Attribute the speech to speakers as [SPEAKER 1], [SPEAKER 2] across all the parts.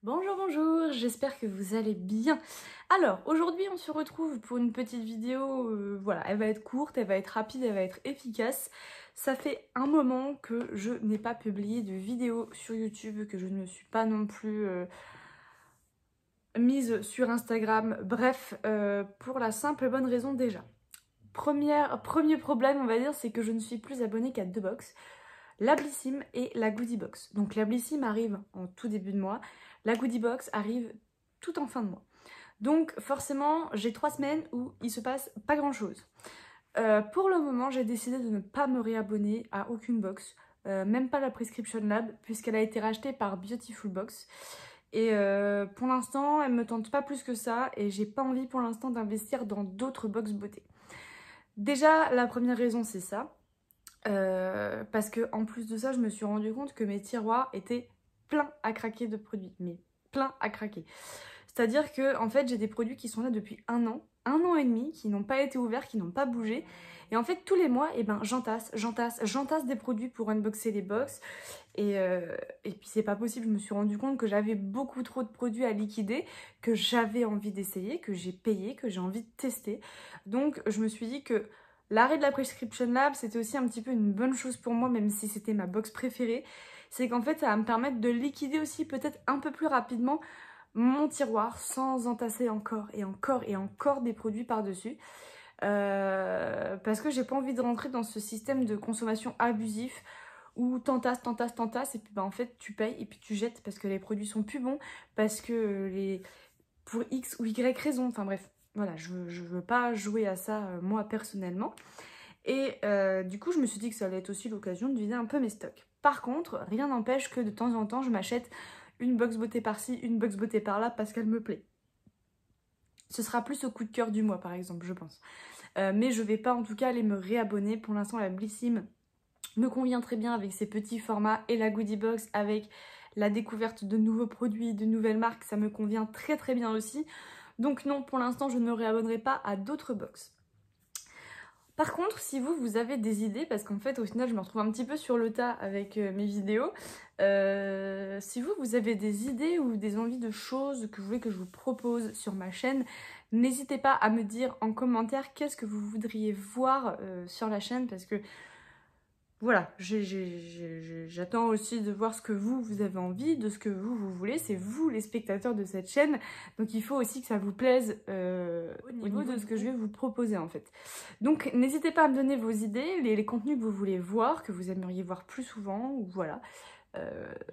[SPEAKER 1] Bonjour, bonjour, j'espère que vous allez bien. Alors, aujourd'hui on se retrouve pour une petite vidéo, voilà, elle va être courte, elle va être rapide, elle va être efficace. Ça fait un moment que je n'ai pas publié de vidéo sur YouTube, que je ne me suis pas non plus mise sur Instagram. Bref, pour la simple et bonne raison déjà. Premier problème, on va dire, c'est que je ne suis plus abonnée qu'à deux box. La Blissim et la Goodie Box. Donc la Blissim arrive en tout début de mois, la Goodie Box arrive tout en fin de mois. Donc forcément, j'ai 3 semaines où il se passe pas grand chose. Pour le moment, j'ai décidé de ne pas me réabonner à aucune box, même pas la Prescription Lab, puisqu'elle a été rachetée par Beautiful Box. Et pour l'instant, elle me tente pas plus que ça, et j'ai pas envie pour l'instant d'investir dans d'autres box beauté. Déjà, la première raison, c'est ça. Parce que en plus de ça, je me suis rendu compte que mes tiroirs étaient pleins à craquer de produits, mais pleins à craquer. C'est-à-dire que en fait, j'ai des produits qui sont là depuis un an et demi, qui n'ont pas été ouverts, qui n'ont pas bougé. Et en fait, tous les mois, eh ben, j'entasse des produits pour unboxer les box. Et puis c'est pas possible, je me suis rendu compte que j'avais beaucoup trop de produits à liquider, que j'avais envie d'essayer, que j'ai payé, que j'ai envie de tester. Donc je me suis dit que l'arrêt de la Prescription Lab, c'était aussi un petit peu une bonne chose pour moi, même si c'était ma box préférée. C'est qu'en fait, ça va me permettre de liquider aussi peut-être un peu plus rapidement mon tiroir sans entasser encore et encore et encore des produits par-dessus. Parce que j'ai pas envie de rentrer dans ce système de consommation abusif où t'entasses, et puis bah en fait tu payes et puis tu jettes parce que les produits sont plus bons, parce que pour X ou Y raison, enfin bref, voilà, je veux pas jouer à ça moi personnellement. Et du coup je me suis dit que ça allait être aussi l'occasion de vider un peu mes stocks. Par contre, rien n'empêche que de temps en temps je m'achète une box beauté par-ci, une box beauté par-là parce qu'elle me plaît. Ce sera plus au coup de cœur du mois par exemple, je pense. Mais je vais pas en tout cas aller me réabonner. Pour l'instant la Blissim me convient très bien avec ses petits formats, et la Goodie Box avec la découverte de nouveaux produits, de nouvelles marques, ça me convient très très bien aussi. Donc non, pour l'instant je ne me réabonnerai pas à d'autres box. Par contre, si vous avez des idées, parce qu'en fait au final je me retrouve un petit peu sur le tas avec mes vidéos, si vous avez des idées ou des envies de choses que vous voulez que je vous propose sur ma chaîne, n'hésitez pas à me dire en commentaire qu'est-ce que vous voudriez voir sur la chaîne, parce que voilà, j'attends aussi de voir ce que vous avez envie, de ce que vous voulez. C'est vous les spectateurs de cette chaîne, donc il faut aussi que ça vous plaise au niveau de ce que je vais vous proposer en fait. Donc n'hésitez pas à me donner vos idées, les contenus que vous voulez voir, que vous aimeriez voir plus souvent, ou voilà,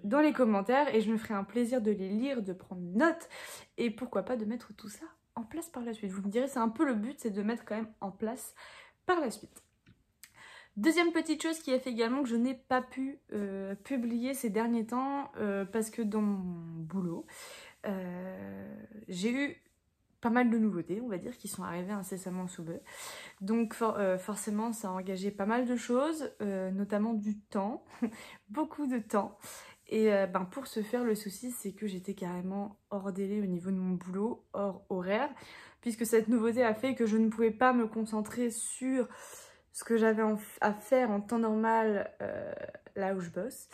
[SPEAKER 1] dans les commentaires, et je me ferai un plaisir de les lire, de prendre note, et pourquoi pas de mettre tout ça en place par la suite. Vous me direz, c'est un peu le but, c'est de mettre quand même en place par la suite. Deuxième petite chose qui a fait également que je n'ai pas pu publier ces derniers temps, parce que dans mon boulot, j'ai eu pas mal de nouveautés, on va dire, qui sont arrivées incessamment sous peu. Donc forcément, ça a engagé pas mal de choses, notamment du temps, beaucoup de temps. Et pour ce faire, le souci, c'est que j'étais carrément hors délai au niveau de mon boulot, hors horaire, puisque cette nouveauté a fait que je ne pouvais pas me concentrer sur ce que j'avais à faire en temps normal là où je bosse.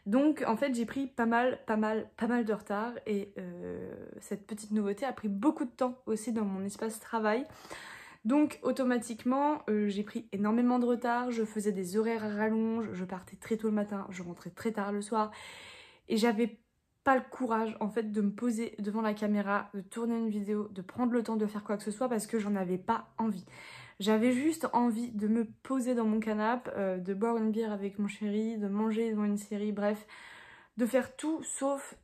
[SPEAKER 1] Donc en fait j'ai pris pas mal de retard, et cette petite nouveauté a pris beaucoup de temps aussi dans mon espace travail. Donc automatiquement j'ai pris énormément de retard, je faisais des horaires à rallonge, je partais très tôt le matin, je rentrais très tard le soir, et j'avais pas le courage en fait de me poser devant la caméra, de tourner une vidéo, de prendre le temps de faire quoi que ce soit, parce que j'en avais pas envie. J'avais juste envie de me poser dans mon canapé, de boire une bière avec mon chéri, de manger devant une série, bref, de faire tout sauf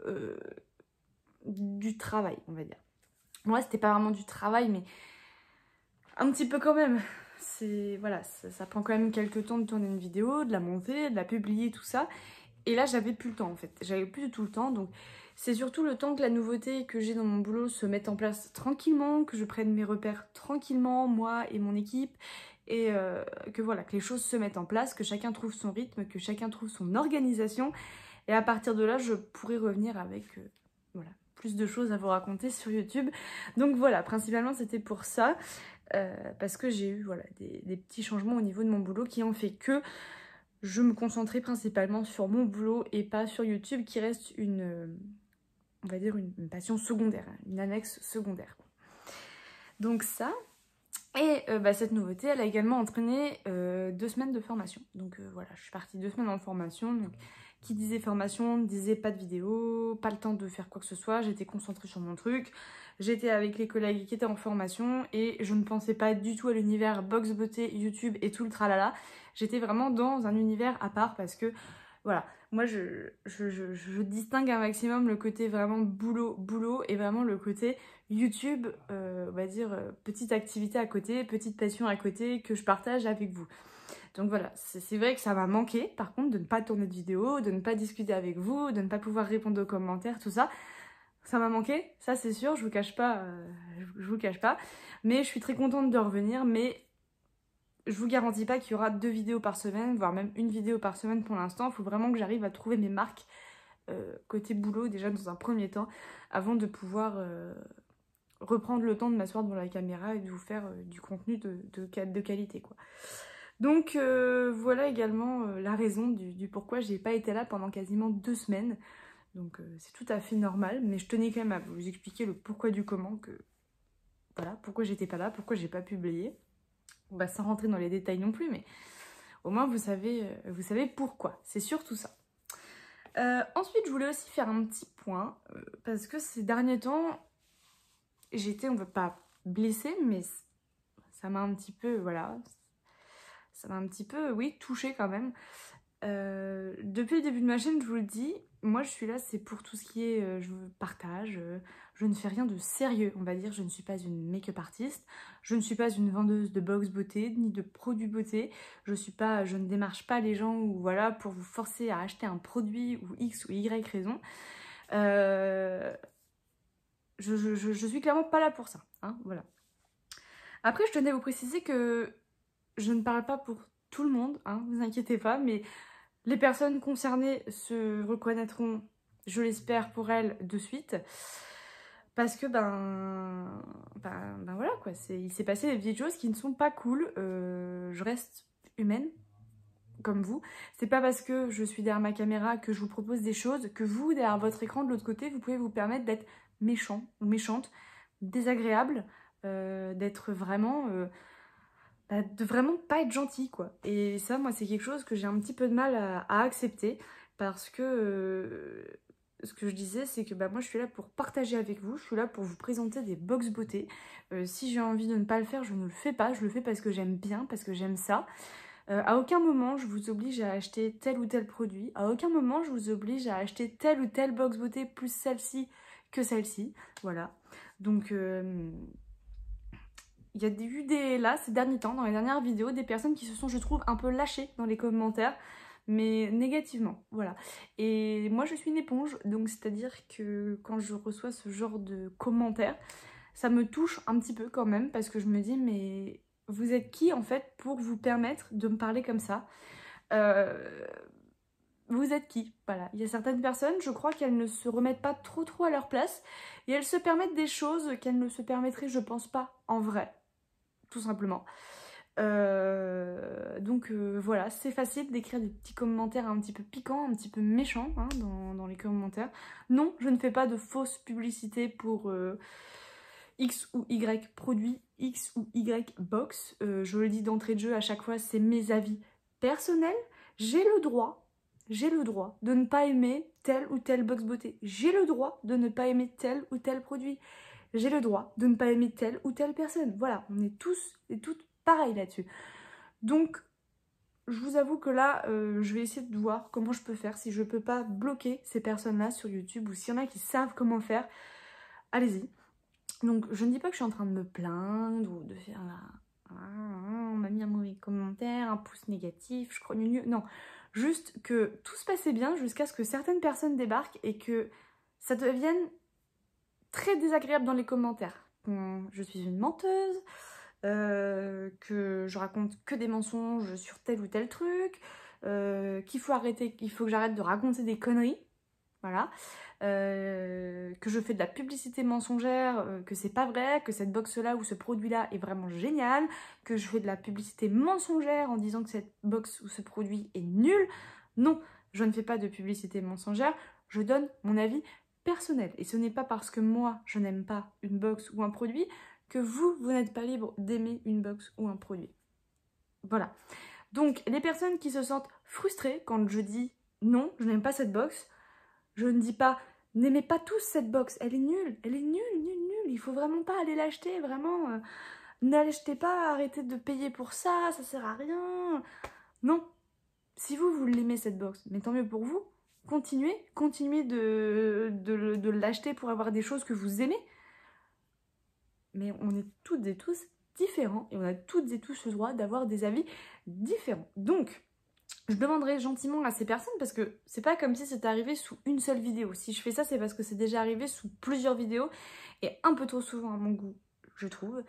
[SPEAKER 1] du travail, on va dire. Moi, c'était pas vraiment du travail, mais un petit peu quand même. Voilà, ça prend quand même quelques temps de tourner une vidéo, de la monter, de la publier, tout ça. Et là, j'avais plus le temps en fait. J'avais plus du tout le temps, donc c'est surtout le temps que la nouveauté que j'ai dans mon boulot se mette en place tranquillement, que je prenne mes repères tranquillement, moi et mon équipe, et que voilà, que les choses se mettent en place, que chacun trouve son rythme, que chacun trouve son organisation, et à partir de là, je pourrais revenir avec voilà, plus de choses à vous raconter sur YouTube. Donc voilà, principalement c'était pour ça, parce que j'ai eu voilà, des petits changements au niveau de mon boulot qui ont fait que je me concentrais principalement sur mon boulot et pas sur YouTube, qui reste on va dire, une passion secondaire, une annexe secondaire. Donc ça, et cette nouveauté, elle a également entraîné 2 semaines de formation. Donc voilà, je suis partie 2 semaines en formation. Donc, qui disait formation, disait pas de vidéo, pas le temps de faire quoi que ce soit. J'étais concentrée sur mon truc. J'étais avec les collègues qui étaient en formation et je ne pensais pas du tout à l'univers box beauté, YouTube et tout le tralala. J'étais vraiment dans un univers à part parce que, voilà, moi je distingue un maximum le côté vraiment boulot et vraiment le côté YouTube, on va dire petite activité à côté, petite passion à côté que je partage avec vous. Donc voilà, c'est vrai que ça m'a manqué par contre de ne pas tourner de vidéo, de ne pas discuter avec vous, de ne pas pouvoir répondre aux commentaires, tout ça. Ça m'a manqué, ça c'est sûr, je vous cache pas, mais je suis très contente de revenir, mais je vous garantis pas qu'il y aura 2 vidéos par semaine, voire même 1 vidéo par semaine pour l'instant. Il faut vraiment que j'arrive à trouver mes marques côté boulot déjà dans un premier temps, avant de pouvoir reprendre le temps de m'asseoir devant la caméra et de vous faire du contenu de qualité, quoi. Donc voilà également la raison du pourquoi j'ai pas été là pendant quasiment 2 semaines. Donc c'est tout à fait normal, mais je tenais quand même à vous expliquer le pourquoi du comment, que voilà, pourquoi j'étais pas là, pourquoi j'ai pas publié. Bah, sans rentrer dans les détails non plus, mais au moins vous savez pourquoi. C'est surtout ça. Ensuite, je voulais aussi faire un petit point, parce que ces derniers temps, j'étais, on ne veut pas blessée, mais ça m'a un petit peu, voilà, ça m'a un petit peu, oui, touchée quand même. Depuis le début de ma chaîne, je vous le dis, moi je suis là, c'est pour tout ce qui est je partage, je ne fais rien de sérieux, on va dire, je ne suis pas une make-up artiste, je ne suis pas une vendeuse de box beauté, ni de produits beauté, je ne démarche pas les gens ou voilà, pour vous forcer à acheter un produit ou X ou Y raison. Je suis clairement pas là pour ça, hein, voilà. Après, je tenais à vous préciser que je ne parle pas pour tout le monde, hein, vous inquiétez pas, mais les personnes concernées se reconnaîtront, je l'espère pour elles, de suite. Parce que, ben voilà quoi, il s'est passé des petites choses qui ne sont pas cool. Je reste humaine, comme vous. C'est pas parce que je suis derrière ma caméra que je vous propose des choses que vous, derrière votre écran, de l'autre côté, vous pouvez vous permettre d'être méchant ou méchante, désagréable, d'être vraiment... de vraiment pas être gentil, quoi. Et ça, moi, c'est quelque chose que j'ai un petit peu de mal à accepter, parce que ce que je disais, c'est que moi, je suis là pour partager avec vous, je suis là pour vous présenter des box beauté. Si j'ai envie de ne pas le faire, je ne le fais pas, je le fais parce que j'aime bien, parce que j'aime ça. À aucun moment, je vous oblige à acheter tel ou tel produit, à aucun moment, je vous oblige à acheter telle ou telle box beauté plus celle-ci que celle-ci, voilà. Donc... il y a eu là, ces derniers temps, dans les dernières vidéos, des personnes qui se sont, je trouve, un peu lâchées dans les commentaires, mais négativement, voilà. Et moi, je suis une éponge, donc c'est-à-dire que quand je reçois ce genre de commentaires, ça me touche un petit peu quand même, parce que je me dis, mais vous êtes qui, en fait, pour vous permettre de me parler comme ça ? Vous êtes qui? Voilà, il y a certaines personnes, je crois qu'elles ne se remettent pas trop à leur place, et elles se permettent des choses qu'elles ne se permettraient, je pense pas, en vrai. Tout simplement. Donc voilà, c'est facile d'écrire des petits commentaires un petit peu piquants, un petit peu méchants, hein, dans les commentaires. Non, je ne fais pas de fausses publicités pour X ou Y produit, X ou Y box. Je le dis d'entrée de jeu à chaque fois, c'est mes avis personnels. J'ai le droit de ne pas aimer telle ou telle box beauté. J'ai le droit de ne pas aimer tel ou tel produit. J'ai le droit de ne pas aimer telle ou telle personne. Voilà, on est tous et toutes pareils là-dessus. Donc, je vous avoue que là, je vais essayer de voir comment je peux faire. Si je peux pas bloquer ces personnes-là sur YouTube ou s'il y en a qui savent comment faire, allez-y. Donc, je ne dis pas que je suis en train de me plaindre ou de faire la... on m'a mis un mauvais commentaire, un pouce négatif, je crois mieux. Non, juste que tout se passait bien jusqu'à ce que certaines personnes débarquent et que ça devienne très désagréable dans les commentaires. Je suis une menteuse, que je raconte que des mensonges sur tel ou tel truc, qu'il faut que j'arrête de raconter des conneries, voilà, que je fais de la publicité mensongère, que c'est pas vrai, que cette box là ou ce produit là est vraiment génial, que je fais de la publicité mensongère en disant que cette box ou ce produit est nul. Non, je ne fais pas de publicité mensongère, je donne mon avis personnel. Et ce n'est pas parce que moi, je n'aime pas une box ou un produit que vous n'êtes pas libre d'aimer une box ou un produit. Voilà. Donc, les personnes qui se sentent frustrées quand je dis non, je n'aime pas cette box, je ne dis pas n'aimez pas tous cette box, elle est nulle, nulle, il faut vraiment pas aller l'acheter, vraiment, n'achetez pas, arrêtez de payer pour ça, ça sert à rien. Non, si vous l'aimez cette box, mais tant mieux pour vous, continuez de l'acheter pour avoir des choses que vous aimez. Mais on est toutes et tous différents et on a toutes et tous le droit d'avoir des avis différents. Donc, je demanderai gentiment à ces personnes parce que c'est pas comme si c'était arrivé sous une seule vidéo. Si je fais ça, c'est parce que c'est déjà arrivé sous plusieurs vidéos et un peu trop souvent à mon goût, je trouve.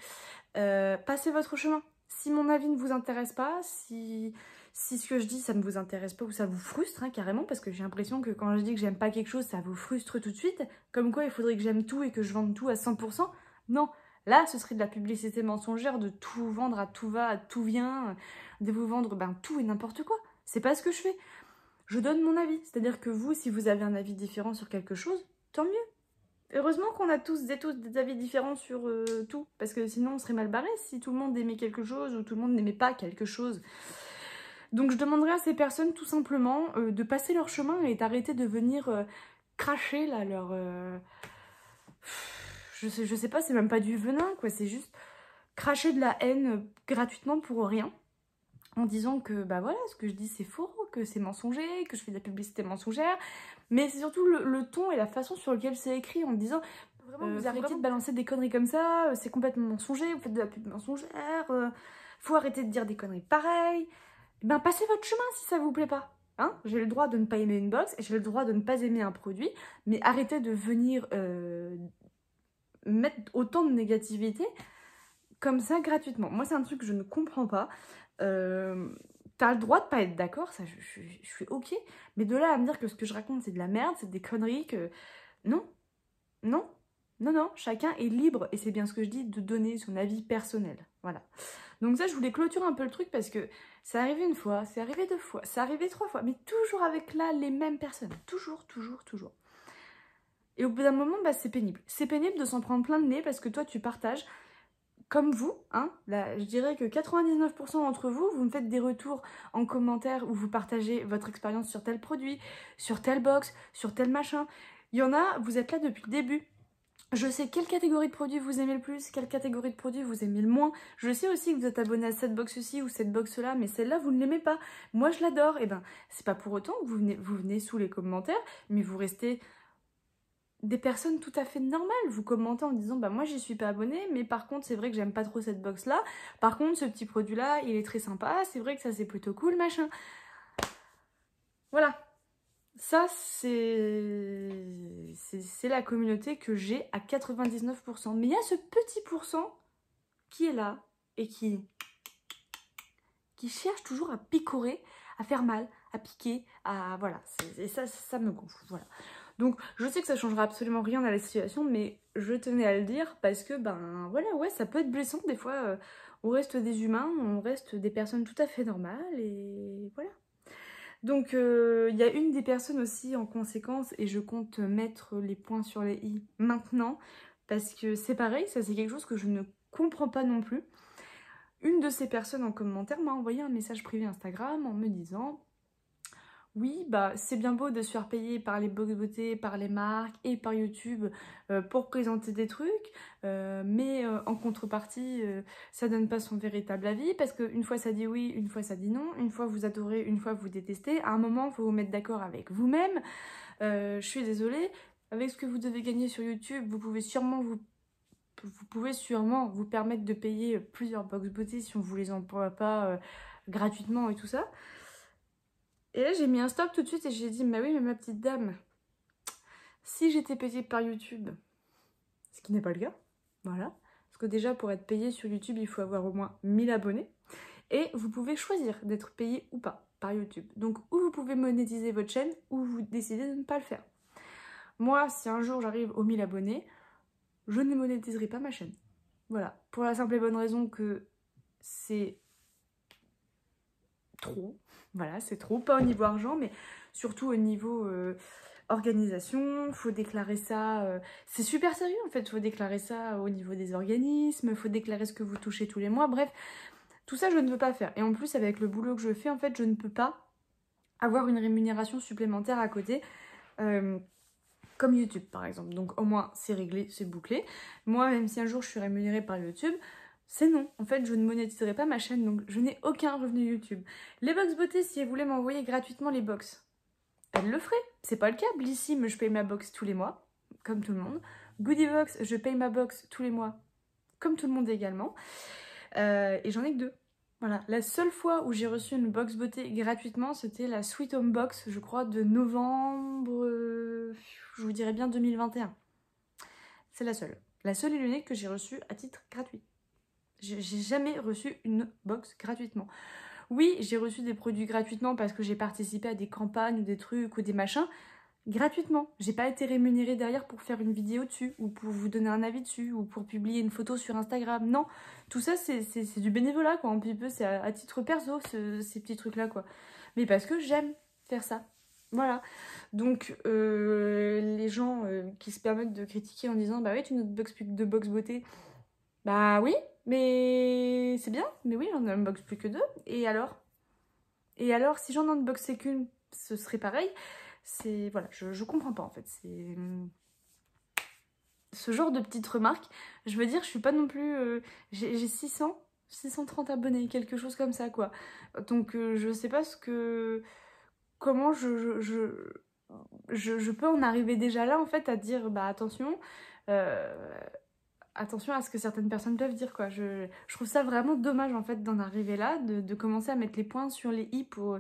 [SPEAKER 1] Passez votre chemin. Si mon avis ne vous intéresse pas, si ce que je dis ça ne vous intéresse pas ou ça vous frustre carrément, parce que j'ai l'impression que quand je dis que j'aime pas quelque chose, ça vous frustre tout de suite, comme quoi il faudrait que j'aime tout et que je vende tout à 100%. Non, là ce serait de la publicité mensongère, de tout vendre à tout va, à tout vient, de vous vendre tout et n'importe quoi. C'est pas ce que je fais. Je donne mon avis, c'est-à-dire que vous, si vous avez un avis différent sur quelque chose, tant mieux. Heureusement qu'on a tous des avis différents sur tout, parce que sinon on serait mal barré si tout le monde aimait quelque chose ou tout le monde n'aimait pas quelque chose. Donc je demanderai à ces personnes tout simplement de passer leur chemin et d'arrêter de venir cracher là leur... Je sais pas, c'est même pas du venin quoi, c'est juste cracher de la haine gratuitement pour rien. En disant que voilà, ce que je dis c'est faux, que c'est mensonger, que je fais de la publicité mensongère. Mais c'est surtout le ton et la façon sur lequel c'est écrit en disant vraiment vous arrêtez de balancer des conneries comme ça, c'est complètement mensonger, vous faites de la pub mensongère, faut arrêter de dire des conneries pareilles. Passez votre chemin si ça vous plaît pas. Hein, j'ai le droit de ne pas aimer une box et j'ai le droit de ne pas aimer un produit, mais arrêtez de venir mettre autant de négativité comme ça gratuitement. Moi c'est un truc que je ne comprends pas. T'as le droit de pas être d'accord, ça je suis ok, mais de là à me dire que ce que je raconte c'est de la merde, c'est des conneries, que... Non, non, non, non, chacun est libre, et c'est bien ce que je dis, de donner son avis personnel, voilà. Donc ça, je voulais clôturer un peu le truc parce que c'est arrivé une fois, c'est arrivé deux fois, c'est arrivé trois fois, mais toujours avec là les mêmes personnes, toujours. Et au bout d'un moment, c'est pénible. C'est pénible de s'en prendre plein de nez parce que toi, tu partages... Comme vous, là, je dirais que 99% d'entre vous, vous me faites des retours en commentaire où vous partagez votre expérience sur tel produit, sur telle box, sur tel machin. Il y en a, vous êtes là depuis le début. Je sais quelle catégorie de produits vous aimez le plus, quelle catégorie de produits vous aimez le moins. Je sais aussi que vous êtes abonné à cette box-ci ou cette box-là, mais celle-là, vous ne l'aimez pas. Moi, je l'adore. Et c'est pas pour autant que vous venez sous les commentaires, mais vous restez... des personnes tout à fait normales, vous commentez en disant moi j'y suis pas abonnée, mais par contre c'est vrai que j'aime pas trop cette box là, par contre ce petit produit là il est très sympa, c'est vrai que ça c'est plutôt cool machin. Voilà, ça c'est la communauté que j'ai à 99%, mais il y a ce petit pourcent qui est là et qui cherche toujours à picorer, à faire mal, à piquer, à voilà, et ça me gonfle, voilà. Donc je sais que ça changera absolument rien à la situation, mais je tenais à le dire parce que voilà, ouais, ça peut être blessant des fois. On reste des humains, on reste des personnes tout à fait normales et voilà. Donc il y a une des personnes aussi en conséquence, et je compte mettre les points sur les i maintenant parce que c'est pareil, ça c'est quelque chose que je ne comprends pas non plus. Une de ces personnes en commentaire m'a envoyé un message privé Instagram en me disant... Oui, c'est bien beau de se faire payer par les box beauté, par les marques et par YouTube pour présenter des trucs, mais en contrepartie, ça donne pas son véritable avis parce qu'une fois ça dit oui, une fois ça dit non, une fois vous adorez, une fois vous détestez. À un moment, il faut vous mettre d'accord avec vous-même. Je suis désolée, avec ce que vous devez gagner sur YouTube, vous pouvez sûrement vous permettre de payer plusieurs box beauté si on vous les emploie pas gratuitement et tout ça. Et là, j'ai mis un stop tout de suite et j'ai dit, oui, mais ma petite dame, si j'étais payée par YouTube, ce qui n'est pas le cas, voilà, parce que déjà, pour être payé sur YouTube, il faut avoir au moins 1000 abonnés, et vous pouvez choisir d'être payé ou pas par YouTube. Donc, ou vous pouvez monétiser votre chaîne, ou vous décidez de ne pas le faire. Moi, si un jour j'arrive aux 1000 abonnés, je ne monétiserai pas ma chaîne. Voilà, pour la simple et bonne raison que c'est trop. Voilà, c'est trop, pas au niveau argent, mais surtout au niveau organisation, faut déclarer ça, c'est super sérieux en fait, faut déclarer ça au niveau des organismes, faut déclarer ce que vous touchez tous les mois, bref, tout ça je ne veux pas faire. Et en plus avec le boulot que je fais, en fait, je ne peux pas avoir une rémunération supplémentaire à côté, comme YouTube par exemple. Donc au moins c'est réglé, c'est bouclé. Moi, même si un jour je suis rémunérée par YouTube, c'est non. En fait, je ne monétiserai pas ma chaîne, donc je n'ai aucun revenu YouTube. Les box beauté, si elles voulaient m'envoyer gratuitement les box, elles le feraient. C'est pas le cas. Blissim, je paye ma box tous les mois, comme tout le monde. Goodiebox, je paye ma box tous les mois, comme tout le monde également. Et j'en ai que 2. Voilà. La seule fois où j'ai reçu une box beauté gratuitement, c'était la Sweet Home Box, je crois, de novembre, je vous dirais bien 2021. C'est la seule. La seule et l'unique que j'ai reçue à titre gratuit. J'ai jamais reçu une box gratuitement. Oui, j'ai reçu des produits gratuitement parce que j'ai participé à des campagnes ou des trucs ou des machins. Gratuitement. J'ai pas été rémunérée derrière pour faire une vidéo dessus, ou pour vous donner un avis dessus, ou pour publier une photo sur Instagram. Non, tout ça c'est du bénévolat quoi, un petit peu, c'est à titre perso, ces petits trucs là quoi. Mais parce que j'aime faire ça. Voilà. Donc les gens qui se permettent de critiquer en disant bah oui tu n'as de box beauté. Bah oui, mais c'est bien, mais oui j'en unbox plus que 2. Et alors? Et alors si j'en unboxais qu'une, ce serait pareil. C'est voilà, je comprends pas en fait. C'est ce genre de petites remarques. Je veux dire, je suis pas non plus. J'ai 630 abonnés, quelque chose comme ça quoi. Donc je sais pas comment je peux en arriver déjà là en fait à dire bah attention. Attention à ce que certaines personnes peuvent dire quoi. Je trouve ça vraiment dommage en fait d'en arriver là, de commencer à mettre les points sur les i pour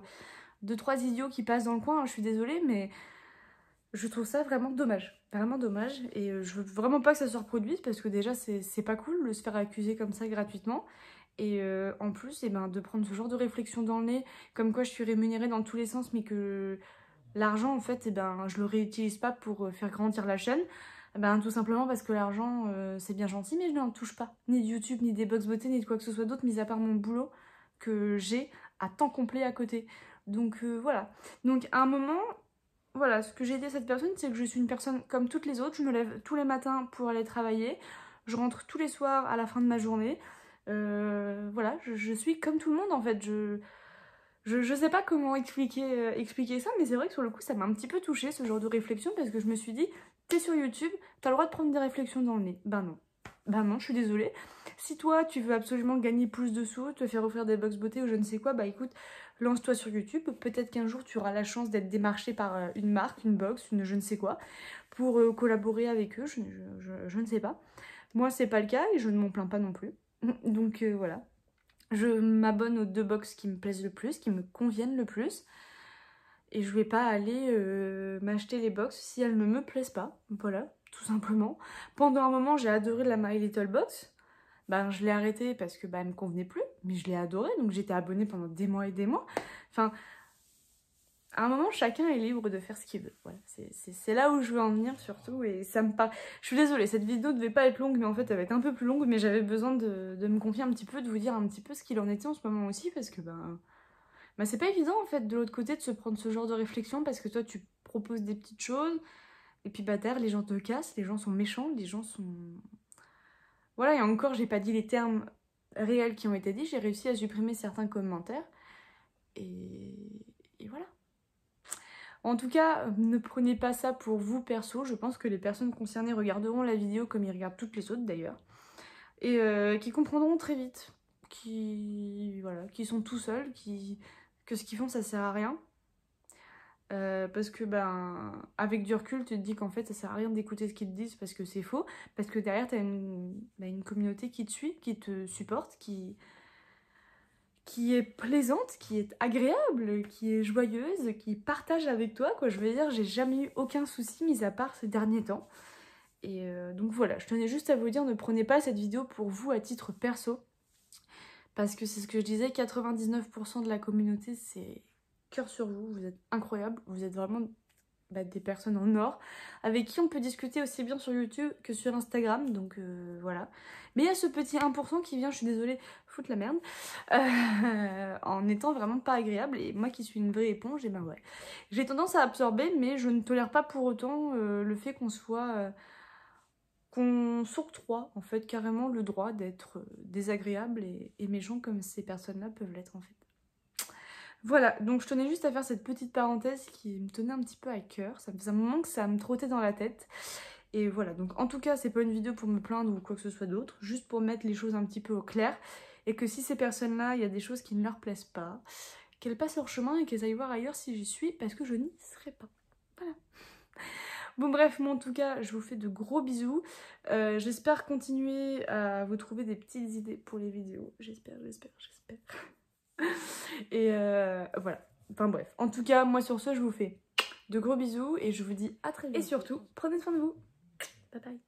[SPEAKER 1] 2-3 idiots qui passent dans le coin. Je suis désolée mais je trouve ça vraiment dommage, et je veux vraiment pas que ça se reproduise parce que déjà c'est pas cool de se faire accuser comme ça gratuitement, et en plus et ben, de prendre ce genre de réflexion dans le nez, comme quoi je suis rémunérée dans tous les sens mais que l'argent en fait et ben, je le réutilise pas pour faire grandir la chaîne, eh ben, tout simplement parce que l'argent c'est bien gentil mais je n'en touche pas, ni de YouTube, ni des box beauté, ni de quoi que ce soit d'autre, mis à part mon boulot que j'ai à temps complet à côté. Donc voilà, donc à un moment... Voilà, ce que j'ai dit à cette personne, c'est que je suis une personne comme toutes les autres. Je me lève tous les matins pour aller travailler. Je rentre tous les soirs à la fin de ma journée. Voilà, je suis comme tout le monde en fait. Je sais pas comment expliquer ça, mais c'est vrai que sur le coup, ça m'a un petit peu touchée ce genre de réflexion parce que je me suis dit, t'es sur YouTube, t'as le droit de prendre des réflexions dans le nez. Ben non. Ben non, je suis désolée. Si toi, tu veux absolument gagner plus de sous, te faire offrir des box beauté ou je ne sais quoi, bah écoute, lance-toi sur YouTube. Peut-être qu'un jour, tu auras la chance d'être démarché par une marque, une box, une je ne sais quoi, pour collaborer avec eux, je ne sais pas. Moi, c'est pas le cas et je ne m'en plains pas non plus. Donc voilà. Je m'abonne aux 2 box qui me plaisent le plus, qui me conviennent le plus. Et je vais pas aller m'acheter les box si elles ne me plaisent pas. Voilà, tout simplement. Pendant un moment, j'ai adoré la My Little Box. Ben, je l'ai arrêtée parce que elle me convenait plus. Mais je l'ai adorée, donc j'étais abonnée pendant des mois et des mois. Enfin, à un moment, chacun est libre de faire ce qu'il veut. Voilà, c'est là où je veux en venir surtout. Et ça me parle. Je suis désolée, cette vidéo devait pas être longue, mais en fait, elle va être un peu plus longue. Mais j'avais besoin de me confier un petit peu, de vous dire un petit peu ce qu'il en était en ce moment aussi. Parce que c'est pas évident en fait de l'autre côté de se prendre ce genre de réflexion parce que toi tu proposes des petites choses et puis derrière les gens te cassent, les gens sont méchants, les gens sont... Voilà, et encore j'ai pas dit les termes réels qui ont été dits, j'ai réussi à supprimer certains commentaires et voilà. En tout cas, ne prenez pas ça pour vous perso, je pense que les personnes concernées regarderont la vidéo comme ils regardent toutes les autres d'ailleurs et qui comprendront très vite, qui sont tout seuls, que ce qu'ils font ça sert à rien. Parce que avec du recul tu te dis qu'en fait ça sert à rien d'écouter ce qu'ils te disent parce que c'est faux, parce que derrière t'as une communauté qui te suit, qui te supporte, qui est plaisante, qui est agréable, qui est joyeuse, qui partage avec toi quoi. Je veux dire, j'ai jamais eu aucun souci mis à part ces derniers temps, et donc voilà, je tenais juste à vous dire, ne prenez pas cette vidéo pour vous à titre perso, parce que c'est ce que je disais, 99% de la communauté c'est cœur sur vous, vous êtes incroyable, vous êtes vraiment des personnes en or, avec qui on peut discuter aussi bien sur YouTube que sur Instagram, donc voilà. Mais il y a ce petit 1% qui vient, je suis désolée, foutre la merde, en étant vraiment pas agréable, et moi qui suis une vraie éponge, et ben ouais. J'ai tendance à absorber, mais je ne tolère pas pour autant le fait qu'on soit... qu'on s'octroie en fait carrément le droit d'être désagréable et méchant comme ces personnes-là peuvent l'être en fait. Voilà, donc je tenais juste à faire cette petite parenthèse qui me tenait un petit peu à cœur. Ça faisait un moment que ça me trottait dans la tête. Et voilà, donc en tout cas, c'est pas une vidéo pour me plaindre ou quoi que ce soit d'autre, juste pour mettre les choses un petit peu au clair. Et que si ces personnes-là, il y a des choses qui ne leur plaisent pas, qu'elles passent leur chemin et qu'elles aillent voir ailleurs si j'y suis, parce que je n'y serai pas. Voilà. Bon bref, moi en tout cas, je vous fais de gros bisous. J'espère continuer à vous trouver des petites idées pour les vidéos. J'espère. Et voilà. Enfin bref. En tout cas, moi sur ce, je vous fais de gros bisous et je vous dis à très vite. Et surtout, prenez soin de vous. Bye bye.